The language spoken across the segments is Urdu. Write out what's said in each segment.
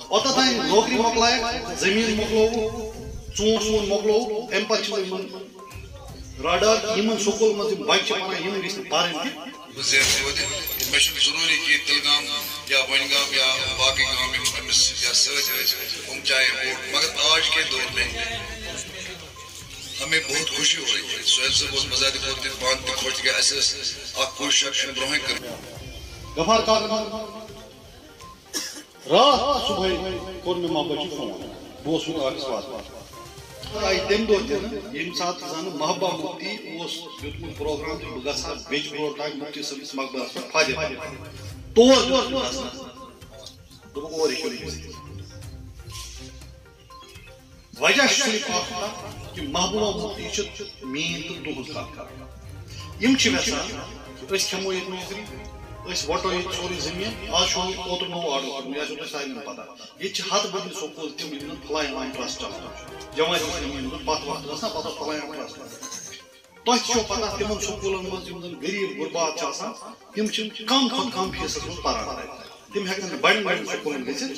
اوتان نوکری مکلائک زمین مکلو ژوٗنٛٹھ ووٗنٛٹھ مکلو امہِ پتہٕ چھِ یِمن رادار یِمن سکوٗل منٛز یِم بچہِ چھِ پران یِم گژھِ نہٕ پرٕنۍ کینٛہہ مےٚ چھُنہٕ ضروٗری کہِ تِلگام یا بنگام یا باقٕے گام یِم أمِس یا سۭتۍ ٲسۍ ہم چاہے ووٹ مگر آج کے دور میں ہمیں بہت خوشی ہو رہی ہے. سہیل صاحب اوس بذات خود پان تہِ خۄش تِکیٛازِ اَسہِ ٲس اکھ کوٗشِش اَمہِ برونٛہٕے کٔرمٕژ. غفار کاکن رات صبحٲے کوٚر مےٚ محبت فون بہٕ اوسُس آفِس واتان آیہِ تمہِ دۄہ تہِ نہٕ ییٚمہِ ساتہٕ زن محبوبہ مفتی اوس دیُتمُت پروگرام تہٕ بہٕ گژھٕ ہا بیجبور تانۍ مفتی صٲبس مقبرس پٮ۪ٹھ فادر تور دیُت مےٚ گژھنس دوٚپُکھ اور ہیٚکِو نہٕ گٔژھِتھ. وجہ چھُ صرف اکھ کہ محبوبہ مفتی چھِ میٲنۍ تہٕ تُہنٛز کتھ کران. یِم چھِ یژھان أسۍ کھٮ۪مو ییٚتہِ نوکری أسۍ وٹو ییٚتہِ سورُے زٔمیٖن آز چھُ اوترٕ نوٚو آرڈر کوٚرمُت یہِ آسیو تۄہہِ سارنٕے پتہ ییٚتہِ چھِ ہتھ بٔدی سکوٗل تِم یِم نہٕ فلاین ٹرسٹ چلاوان چھُ جمٲعت اسلامی ہُنٛد پتھ وقت ٲس نا پتہٕ اوس فلاین ٹرسٹ. تۄہہِ تہِ چھو پتہ تِمن سکوٗلن منٛز یِم زن غریٖب غُربات چھِ آسان تِم چھِ کم کھۄتہٕ کم فیٖسس منٛز پران تِم ہٮ۪کن نہٕ بڑٮ۪ن بڑٮ۪ن سکوٗلن گٔژھِتھ.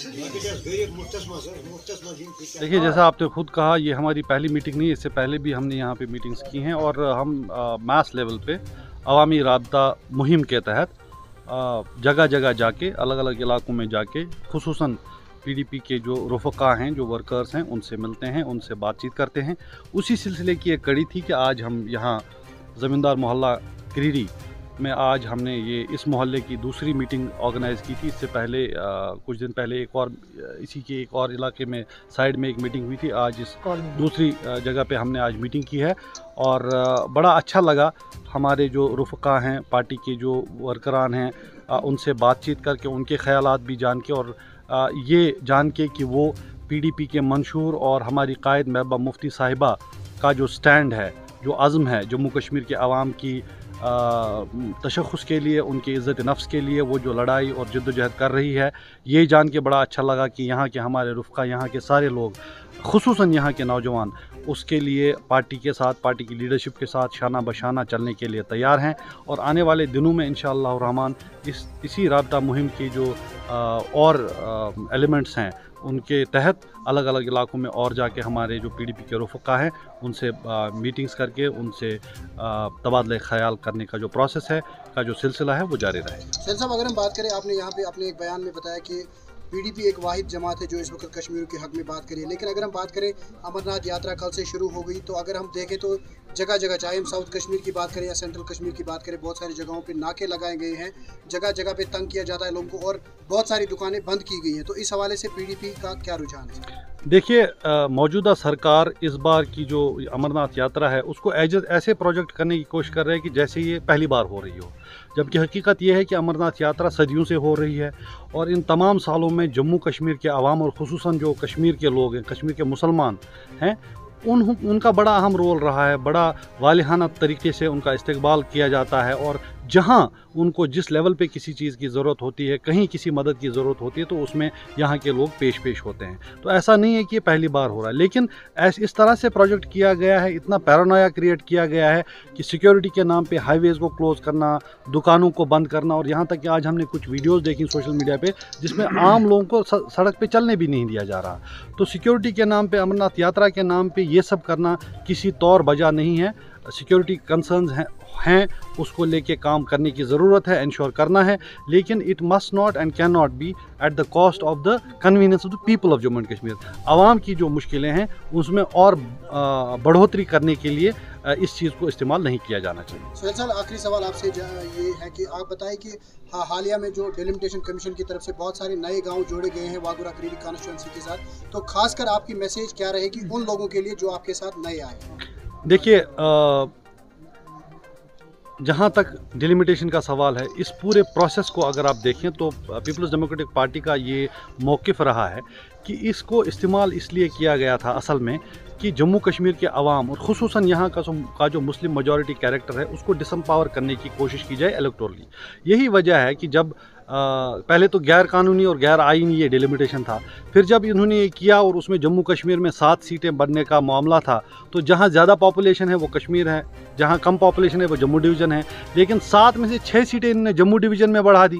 دیکھیے جیسا آپ نے خود کہا یہ ہماری پہلی میٹنگ نہیں, اس سے پہلے بھی ہم نے یہاں پہ میٹنگز کی ہیں اور ہم میس لیول پہ عوامی رابطہ مہم کے تحت جگہ جگہ جا کے الگ الگ علاقوں میں جا کے خصوصاً پی ڈی پی کے جو رفقا ہیں جو ورکرز ہیں ان سے ملتے ہیں, ان سے بات چیت کرتے ہیں. اسی سلسلے کی ایک کڑی تھی کہ آج ہم یہاں زمیندار محلہ کریری میں آج ہم نے یہ اس محلے کی دوسری میٹنگ آرگنائز کی تھی. اس سے پہلے کچھ دن پہلے ایک اور اسی کے ایک اور علاقے میں سائڈ میں ایک میٹنگ ہوئی تھی. آج اس دوسری جگہ پہ ہم نے آج میٹنگ کی ہے اور بڑا اچھا لگا. ہمارے جو رفقا ہیں پارٹی کے جو ورکران ہیں ان سے بات چیت کر کے ان کے خیالات بھی جان کے اور یہ جان کے کہ وہ پی ڈی پی کے منشور اور ہماری قائد محبوبہ مفتی صاحبہ کا جو سٹینڈ ہے, جو عزم ہے جموں کشمیر کے عوام کی تشخص کے لیے, ان کی عزت نفس کے لیے وہ جو لڑائی اور جد و جہد کر رہی ہے, یہ جان کے بڑا اچھا لگا کہ یہاں کے ہمارے رفقا, یہاں کے سارے لوگ, خصوصاً یہاں کے نوجوان اس کے لیے پارٹی کے ساتھ, پارٹی کی لیڈرشپ کے ساتھ شانہ بشانہ چلنے کے لیے تیار ہیں. اور آنے والے دنوں میں انشاءاللہ الرحمن اسی رابطہ مہم کی جو اور ایلیمنٹس ہیں ان کے تحت الگ الگ علاقوں میں اور جا کے ہمارے جو پی ڈی پی کے رفقا ہیں ان سے میٹنگز کر کے ان سے تبادلہ خیال کرنے کا جو پروسیس ہے, کا جو سلسلہ ہے وہ جاری رہے گا. سہیل صاحب اگر ہم بات کریں, آپ نے یہاں پہ اپنے ایک بیان میں بتایا کہ پی ڈی پی ایک واحد جماعت ہے جو اس وقت کشمیر کے حق میں بات کری ہے, لیکن اگر ہم بات کریں امرناتھ یاترا کل سے شروع ہو گئی, تو اگر ہم دیکھیں تو جگہ جگہ, چاہے ہم ساؤتھ کشمیر کی بات کریں یا سینٹرل کشمیر کی بات کریں, بہت ساری جگہوں پہ ناکے لگائے گئے ہیں, جگہ جگہ پہ تنگ کیا جاتا ہے لوگوں کو اور بہت ساری دکانیں بند کی گئی ہیں. تو اس حوالے سے پی ڈی پی کا کیا رجحان ہے؟ دیکھیے موجودہ سرکار اس بار کی جو امرناتھ یاترا ہے اس کو ایسے پروجیکٹ کرنے کی کوشش کر رہے ہیں کہ جیسے یہ پہلی بار ہو رہی ہو, جبکہ حقیقت یہ ہے کہ امرناتھ یاترا صدیوں سے ہو رہی ہے اور ان تمام سالوں میں جموں کشمیر کے عوام اور خصوصاً جو کشمیر کے لوگ ہیں, کشمیر کے مسلمان ہیں, ان کا بڑا اہم رول رہا ہے. بڑا والہانہ طریقے سے ان کا استقبال کیا جاتا ہے اور جہاں ان کو جس لیول پہ کسی چیز کی ضرورت ہوتی ہے, کہیں کسی مدد کی ضرورت ہوتی ہے, تو اس میں یہاں کے لوگ پیش ہوتے ہیں. تو ایسا نہیں ہے کہ یہ پہلی بار ہو رہا ہے, لیکن اس طرح سے پروجیکٹ کیا گیا ہے, اتنا پیرانویا کریٹ کیا گیا ہے کہ سیکیورٹی کے نام پہ ہائی ویز کو کلوز کرنا, دکانوں کو بند کرنا, اور یہاں تک کہ آج ہم نے کچھ ویڈیوز دیکھی سوشل میڈیا پہ جس میں عام لوگوں کو سڑک پہ چلنے بھی نہیں دیا جا رہا. تو سیکیورٹی کے نام پہ, امرناتھ یاترا کے نام پہ یہ سب کرنا کسی طور بجا نہیں ہے. سیکیورٹی کنسرنز ہیں, اس کو لے کے کام کرنے کی ضرورت ہے, انشور کرنا ہے, لیکن it must not and can not be at the cost of the convenience of the people of Jammu and Kashmir. عوام کی جو مشکلیں ہیں اس میں اور بڑھوتری کرنے کے لیے اس چیز کو استعمال نہیں کیا جانا چاہیے. سہیل صاحب آخری سوال آپ سے یہ ہے کہ آپ بتائیں کہ حالیہ میں جو ڈیلیمیٹیشن کمیشن کی طرف سے بہت سارے نئے گاؤں جوڑے گئے ہیں واگورہ کریری کانسٹیچوئنسی کے ساتھ, تو خاص کر آپ کی میسیج کیا رہے گی ان لوگوں کے لیے جو آپ کے ساتھ نئے آئے ہیں؟ دیکھیے جہاں تک ڈیلیمیٹیشن کا سوال ہے, اس پورے پروسیس کو اگر آپ دیکھیں تو پیپلز ڈیموکریٹک پارٹی کا یہ موقف رہا ہے کہ اس کو استعمال اس لیے کیا گیا تھا اصل میں کہ جموں کشمیر کے عوام اور خصوصاً یہاں کا جو مسلم میجورٹی کیریکٹر ہے اس کو ڈس امپاور کرنے کی کوشش کی جائے الیکٹورلی. یہی وجہ ہے کہ جب پہلے تو غیر قانونی اور غیر آئینی یہ ڈیلیمیٹیشن تھا, پھر جب انہوں نے یہ کیا اور اس میں جموں کشمیر میں 7 سیٹیں بننے کا معاملہ تھا, تو جہاں زیادہ پاپولیشن ہے وہ کشمیر ہے, جہاں کم پاپولیشن ہے وہ جموں ڈویژن ہے, لیکن 7 میں سے 6 سیٹیں انہوں نے جموں ڈویژن میں بڑھا دی.